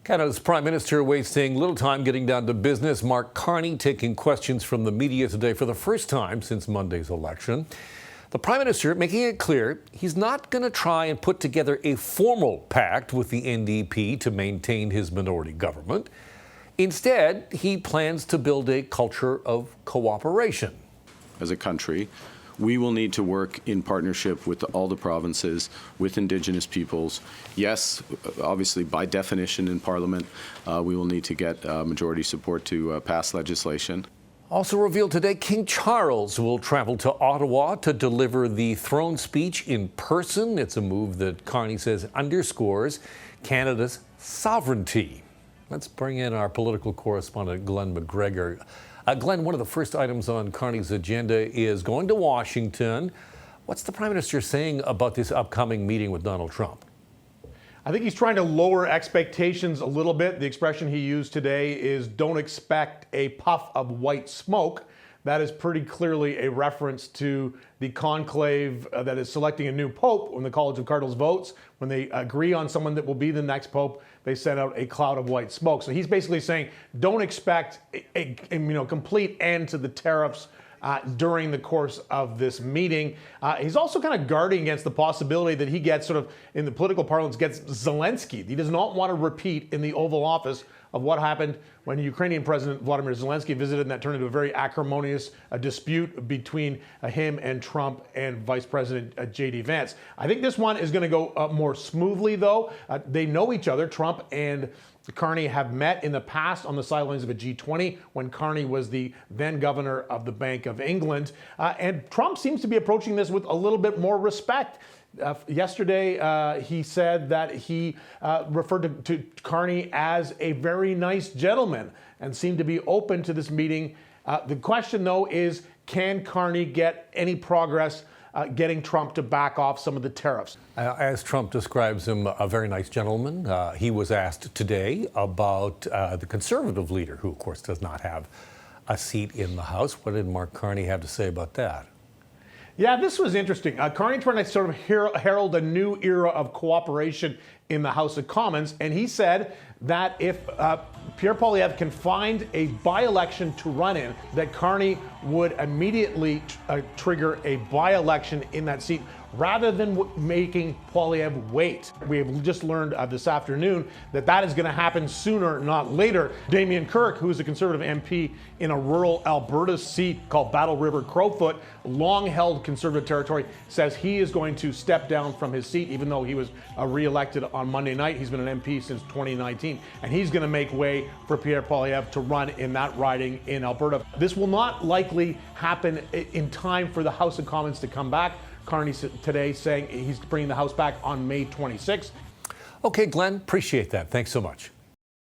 Canada's Prime Minister wasting little time getting down to business. Mark Carney taking questions from the media today for the first time since Monday's election. The Prime Minister making it clear he's not going to try and put together a formal pact with the NDP to maintain his minority government. Instead, he plans to build a culture of cooperation. As a country, we will need to work in partnership with all the provinces, with Indigenous peoples. Yes, obviously, by definition in Parliament, we will need to get majority support to pass legislation. Also revealed today, King Charles will travel to Ottawa to deliver the throne speech in person. It's a move that Carney says underscores Canada's sovereignty. Let's bring in our political correspondent, Glen McGregor. Glenn, one of the first items on Carney's agenda is going to Washington. What's the Prime Minister saying about this upcoming meeting with Donald Trump? I think he's trying to lower expectations a little bit. The expression he used today is don't expect a puff of white smoke. That is pretty clearly a reference to the conclave that is selecting a new pope. When the College of Cardinals votes, when they agree on someone that will be the next pope, they send out a cloud of white smoke. So he's basically saying, don't expect a complete end to the tariffs during the course of this meeting. He's also kind of guarding against the possibility that he gets sort of, in the political parlance, gets Zelensky. He does not want to repeat in the Oval Office of what happened when Ukrainian President Vladimir Zelensky visited, and that turned into a very acrimonious dispute between him and Trump and Vice President J.D. Vance. I think this one is going to go more smoothly, though. They know each other. Trump and Carney have met in the past on the sidelines of a G20 when Carney was the then governor of the Bank of England. And Trump seems to be approaching this with a little bit more respect. Yesterday, he said that he referred to Carney as a very nice gentleman and seemed to be open to this meeting. The question, though, is can Carney get any progress getting Trump to back off some of the tariffs? As Trump describes him, a very nice gentleman. He was asked today about the conservative leader, who, of course, does not have a seat in the House. What did Mark Carney have to say about that? Yeah, this was interesting. Carney trying to sort of herald a new era of cooperation in the House of Commons, and he said that if Pierre Poilievre can find a by-election to run in, that Carney would immediately trigger a by-election in that seat rather than making Poilievre wait. We have just learned this afternoon that that is going to happen sooner, not later. Damien Kirk, who is a Conservative MP in a rural Alberta seat called Battle River Crowfoot, long-held Conservative territory, says he is going to step down from his seat, even though he was re-elected on Monday night. He's been an MP since 2019, and he's going to make way for Pierre Poilievre to run in that riding in Alberta. This will not likely happen in time for the House of Commons to come back. Carney today saying he's bringing the House back on May 26th. Okay, Glenn, appreciate that. Thanks so much.